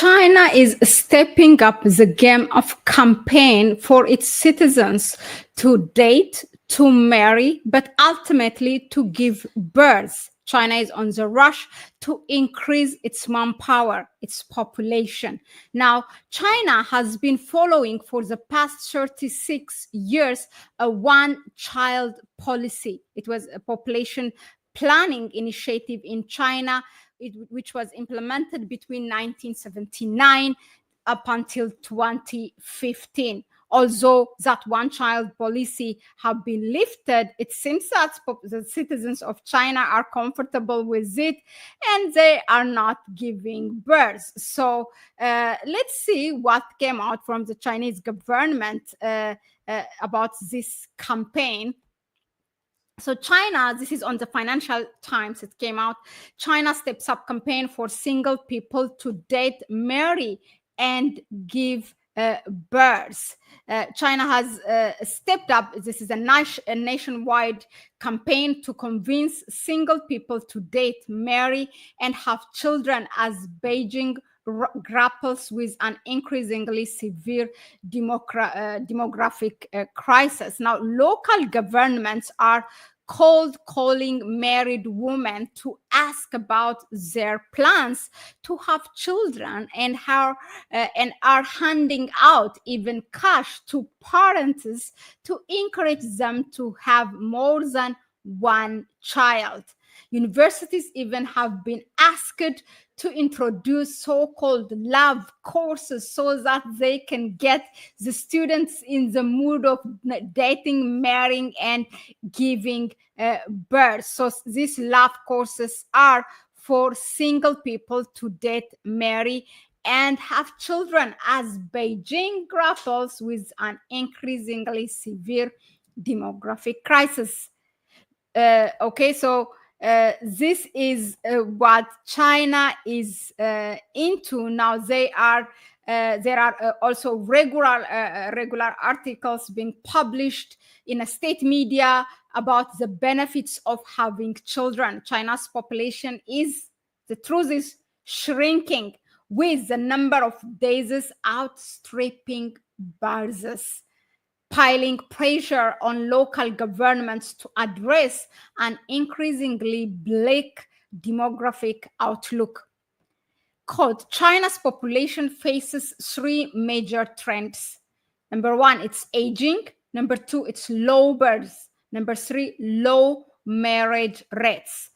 China is stepping up the game of campaign for its citizens to date, to marry, but ultimately to give birth. China is on the rush to increase its manpower, its population. Now, China has been following for the past 36 years a one-child policy. It was a population planning initiative in China, which was implemented between 1979 up until 2015. Although that one-child policy have been lifted, it seems that the citizens of China are comfortable with it and they are not giving birth. So let's see what came out from the Chinese government about this campaign. So China, this is on the Financial Times, it came out. China steps up campaign for single people to date, marry, and give birth. China has stepped up. This is a nationwide campaign to convince single people to date, marry, and have children as Beijing grapples with an increasingly severe demographic crisis. Now, local governments are calling married women to ask about their plans to have children and are handing out even cash to parents to encourage them to have more than one child. Universities even have been asked to introduce so-called love courses so that they can get the students in the mood of dating, marrying, and giving birth. So these love courses are for single people to date, marry, and have children as Beijing grapples with an increasingly severe demographic crisis. Okay, so this is what China is into now. There are also regular articles being published in a state media about the benefits of having children. China's population the truth is shrinking, with the number of days outstripping births, piling pressure on local governments to address an increasingly bleak demographic outlook. Quote, China's population faces three major trends. Number one, it's aging. Number two, it's low births. Number three, low marriage rates,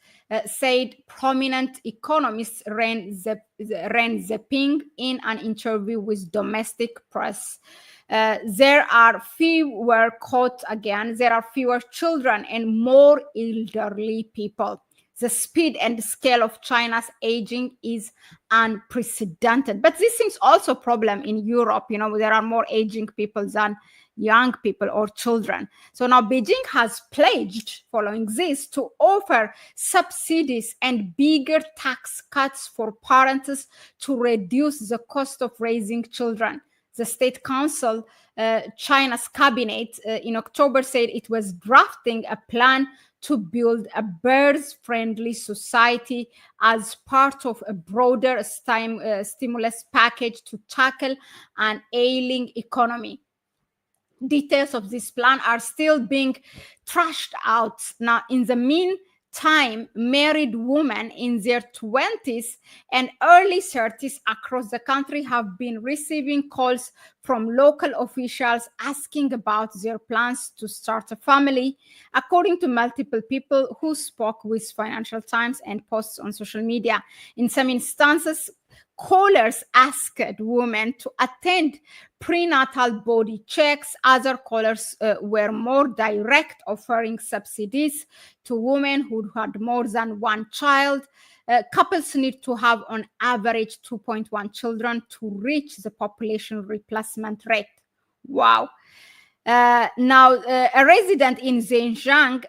said prominent economist Ren Zeping in an interview with domestic press. There are fewer children and more elderly people. The speed and scale of China's aging is unprecedented. But this seems also a problem in Europe. You know, there are more aging people than young people or children. So now Beijing has pledged, following this, to offer subsidies and bigger tax cuts for parents to reduce the cost of raising children. The State Council, China's cabinet, in October said it was drafting a plan to build a birth-friendly society as part of a broader stimulus package to tackle an ailing economy. Details of this plan are still being thrashed out. Now, in the meantime, married women in their 20s and early 30s across the country have been receiving calls from local officials asking about their plans to start a family, according to multiple people who spoke with Financial Times and posts on social media. In some instances, callers asked women to attend prenatal body checks. Other callers were more direct, offering subsidies to women who had more than one child. Couples need to have on average 2.1 children to reach the population replacement rate. Wow. Now, a resident in Xinjiang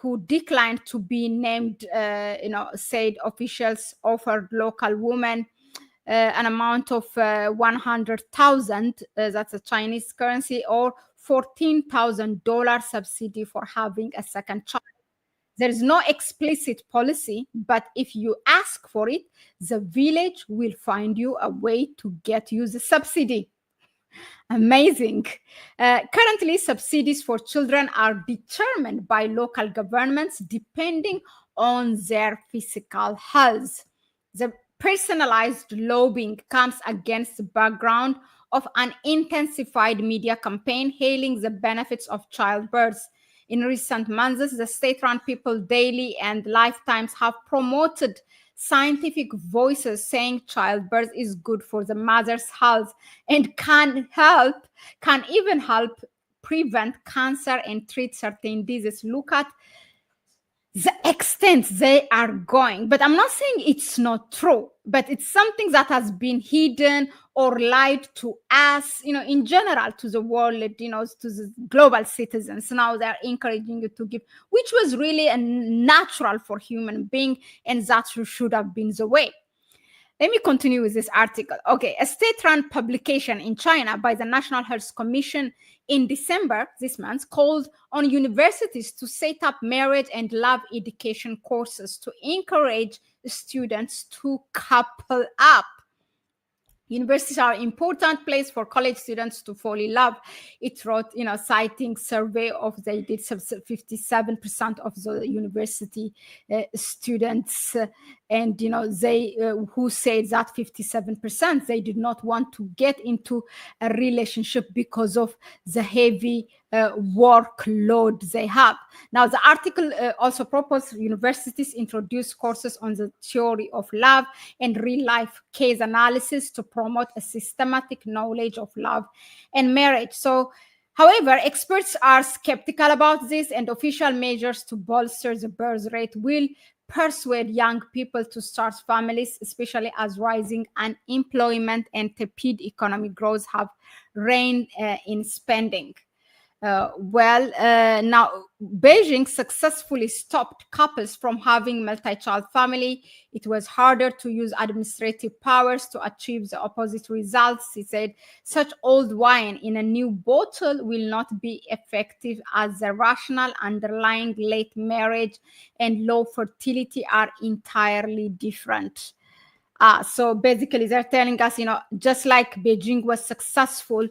who declined to be named, said officials offered local women an amount of 100,000, that's a Chinese currency, or $14,000 subsidy for having a second child. There is no explicit policy, but if you ask for it, the village will find you a way to get you the subsidy. Amazing. Currently, subsidies for children are determined by local governments depending on their physical health. The personalized lobbying comes against the background of an intensified media campaign hailing the benefits of childbirth. In recent months, the state-run People Daily and Lifetimes have promoted scientific voices saying childbirth is good for the mother's health and can even help prevent cancer and treat certain diseases. Look at the extent they are going. But I'm not saying it's not true, but it's something that has been hidden or lied to us, in general, to the world, to the global citizens. Now they're encouraging you to give, which was really a natural for human being, and that should have been the way. Let me continue with this article. Okay, a state-run publication in China by the National Health Commission in December this month called on universities to set up marriage and love education courses to encourage students to couple up. Universities are an important place for college students to fall in love. It wrote, citing survey of they did 57% of the university students, and they who said that 57% they did not want to get into a relationship because of the heavy workload they have. Now, the article also proposed universities introduce courses on the theory of love and real-life case analysis to promote a systematic knowledge of love and marriage. So, however, experts are skeptical about this, and official measures to bolster the birth rate will persuade young people to start families, especially as rising unemployment and tepid economic growth have reined in spending. Now Beijing successfully stopped couples from having multi-child family. It was harder to use administrative powers to achieve the opposite results. He said, such old wine in a new bottle will not be effective, as the rational underlying late marriage and low fertility are entirely different. So basically, they're telling us, just like Beijing was successful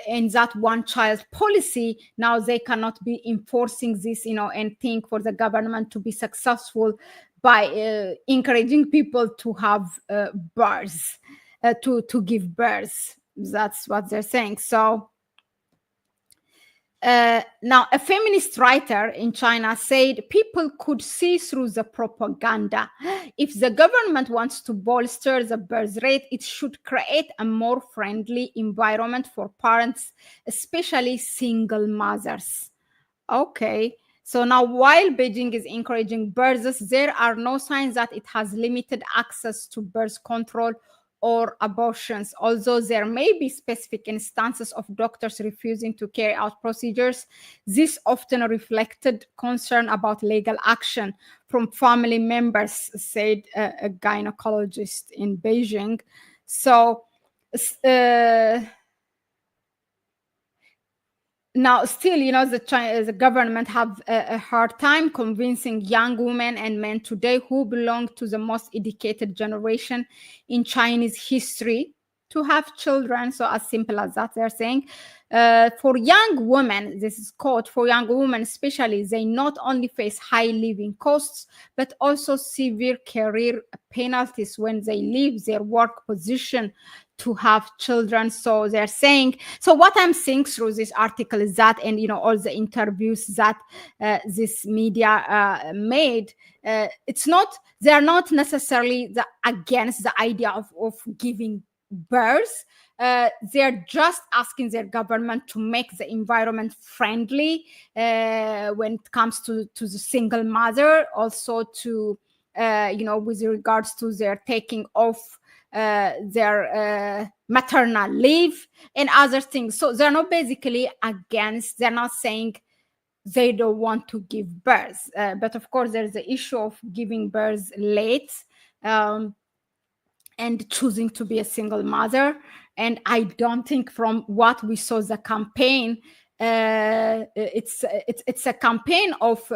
in that one-child policy, now they cannot be enforcing this, and think for the government to be successful by encouraging people to have births, to give birth. That's what they're saying. So now, a feminist writer in China said people could see through the propaganda. If the government wants to bolster the birth rate, it should create a more friendly environment for parents, especially single mothers. Okay. So now, while Beijing is encouraging births, there are no signs that it has limited access to birth control or abortions, although there may be specific instances of doctors refusing to carry out procedures. This often reflected concern about legal action from family members, said a gynecologist in Beijing. So now, still, the government have a hard time convincing young women and men today who belong to the most educated generation in Chinese history to have children. So as simple as that, they're saying. For young women, this is quote, for young women especially, they not only face high living costs, but also severe career penalties when they leave their work position to have children. So they're saying, so what I'm seeing through this article is that, and all the interviews that this media made, they're not necessarily against the idea of giving birth. They're just asking their government to make the environment friendly when it comes to the single mother, also to with regards to their taking off their maternal leave and other things. So they're not basically against, they're not saying they don't want to give birth. But of course, there's the issue of giving birth late and choosing to be a single mother. And I don't think, from what we saw, the campaign, it's a campaign of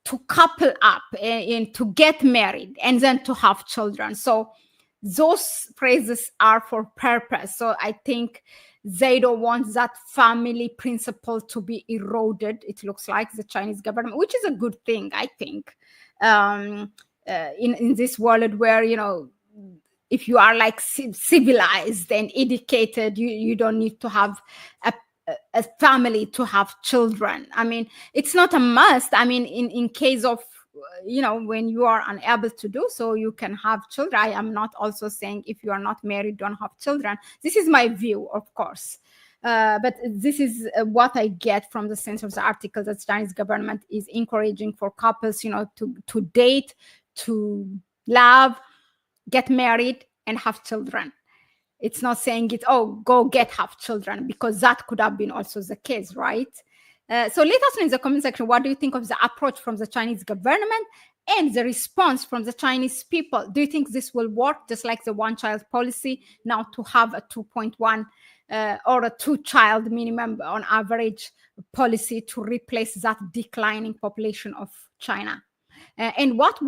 to couple up and to get married and then to have children. So those phrases are for purpose. So I think they don't want that family principle to be eroded. It looks like the Chinese government, which is a good thing, I think, in this world where, you know, if you are like civilized and educated, you don't need to have a family to have children. I mean, it's not a must. I mean, in case of, you know, when you are unable to do so, you can have children. I am not also saying if you are not married, don't have children. This is my view, of course. But this is what I get from the sense of the article, that the Chinese government is encouraging for couples, you know, to date, to love, get married, and have children. It's not saying it, oh, go have children, because that could have been also the case, right? So let us know in the comment section, what do you think of the approach from the Chinese government and the response from the Chinese people? Do you think this will work, just like the one-child policy, now to have a 2.1 or a two-child minimum on average policy to replace that declining population of China? And what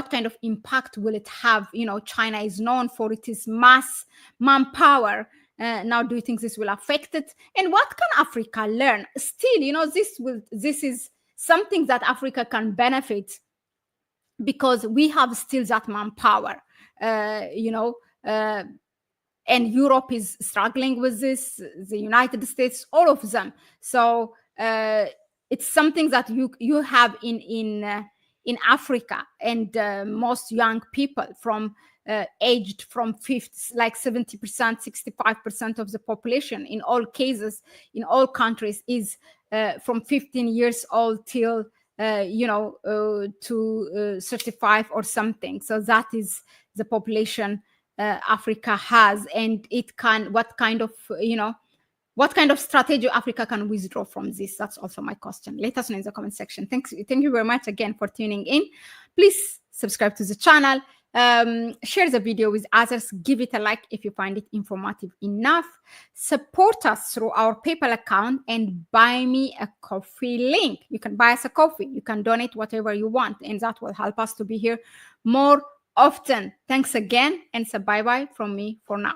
kind of impact will it have? You know, China is known for its mass manpower. Now, do you think this will affect it? And what can Africa learn? Still, you know, this is something that Africa can benefit, because we have still that manpower, you know, and Europe is struggling with this, the United States, all of them. So it's something that you have in Africa, and most young people from aged from 50, like 70%, 65% of the population in all cases, in all countries, is from 15 years old till you know, to 35 or something. So that is the population Africa has, and it can, what kind of, you know, what kind of strategy Africa can withdraw from this? That's also my question. Let us know in the comment section. Thank you very much again for tuning in. Please subscribe to the channel. Share the video with others. Give it a like if you find it informative enough. Support us through our PayPal account and buy me a coffee link. You can buy us a coffee. You can donate whatever you want, and that will help us to be here more often. Thanks again, and so bye-bye from me for now.